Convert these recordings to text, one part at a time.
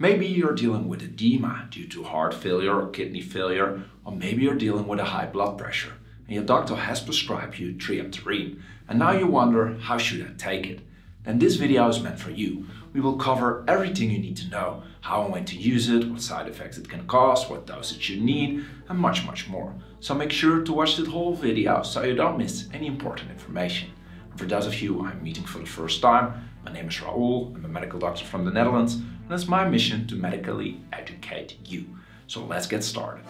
Maybe you're dealing with edema due to heart failure or kidney failure, or maybe you're dealing with a high blood pressure and your doctor has prescribed you Triamterene, and now you wonder, how should I take it? Then this video is meant for you. We will cover everything you need to know, how and when to use it, what side effects it can cause, what dosage you need, and much more. So make sure to watch the whole video so you don't miss any important information. And for those of you I'm meeting for the first time, my name is Raoul, I'm a medical doctor from the Netherlands, and it's my mission to medically educate you. So let's get started.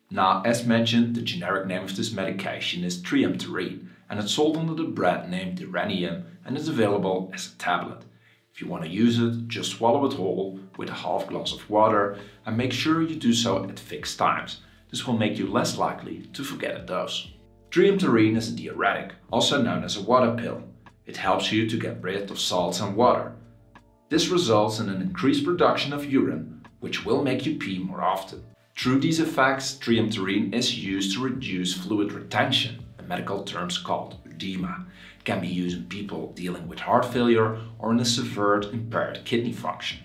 Now, as mentioned, the generic name of this medication is Triamterene, and it's sold under the brand name Dyrenium and is available as a tablet. If you want to use it, just swallow it whole with a half glass of water and make sure you do so at fixed times. This will make you less likely to forget a dose. Triamterene is a diuretic, also known as a water pill. It helps you to get rid of salts and water. This results in an increased production of urine, which will make you pee more often. Through these effects, Triamterene is used to reduce fluid retention, in medical terms called edema. It can be used in people dealing with heart failure or in a severe impaired kidney function.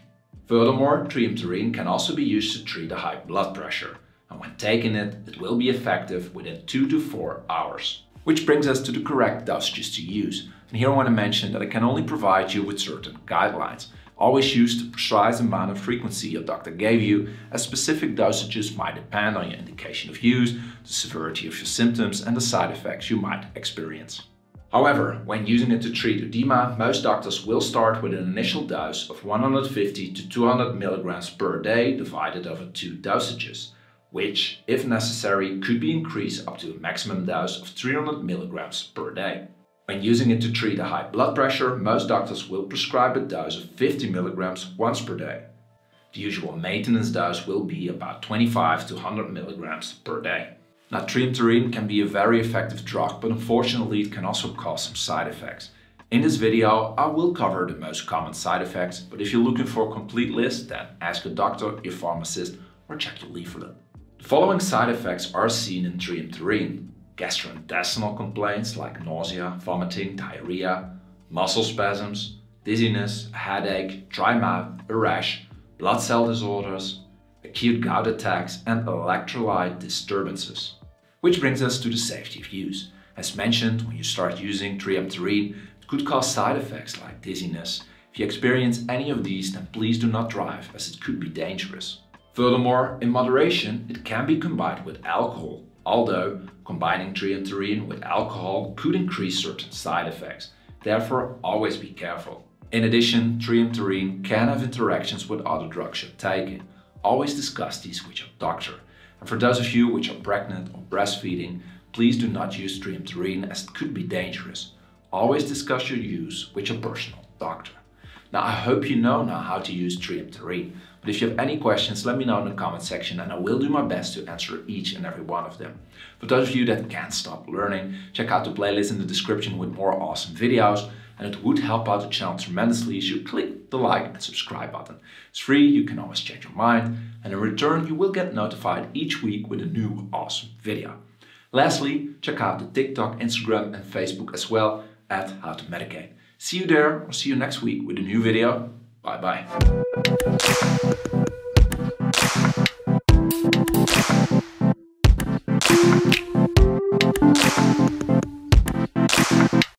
Furthermore, Triamterene can also be used to treat a high blood pressure, and when taking it, it will be effective within 2 to 4 hours. Which brings us to the correct dosages to use. And here I want to mention that I can only provide you with certain guidelines. Always use the precise amount of frequency your doctor gave you, as specific dosages might depend on your indication of use, the severity of your symptoms and the side effects you might experience. However, when using it to treat edema, most doctors will start with an initial dose of 150 to 200 milligrams per day divided over 2 dosages, which, if necessary, could be increased up to a maximum dose of 300 milligrams per day. When using it to treat a high blood pressure, most doctors will prescribe a dose of 50 milligrams once per day. The usual maintenance dose will be about 25 to 100 milligrams per day. Now, Triamterene can be a very effective drug, but unfortunately it can also cause some side effects. In this video, I will cover the most common side effects, but if you're looking for a complete list, then ask a doctor, your pharmacist, or check your leaflet. The following side effects are seen in Triamterene: gastrointestinal complaints like nausea, vomiting, diarrhea, muscle spasms, dizziness, a headache, dry mouth, a rash, blood cell disorders, acute gout attacks, and electrolyte disturbances. Which brings us to the safety of use. As mentioned, when you start using Triamterene, it could cause side effects like dizziness. If you experience any of these, then please do not drive, as it could be dangerous. Furthermore, in moderation, it can be combined with alcohol, although combining Triamterene with alcohol could increase certain side effects. Therefore, always be careful. In addition, Triamterene can have interactions with other drugs you're taking. Always discuss these with your doctor. And for those of you which are pregnant or breastfeeding, please do not use Triamterene, as it could be dangerous. Always discuss your use with your personal doctor. Now, I hope you know now how to use Triamterene, but if you have any questions, let me know in the comment section and I will do my best to answer each and every one of them. For those of you that can't stop learning, check out the playlist in the description with more awesome videos, and it would help out the channel tremendously if you click the like and subscribe button. It's free, you can always change your mind, and in return you will get notified each week with a new awesome video. Lastly, check out the TikTok, Instagram and Facebook as well at How to Medicate. See you there, or see you next week with a new video. Bye bye.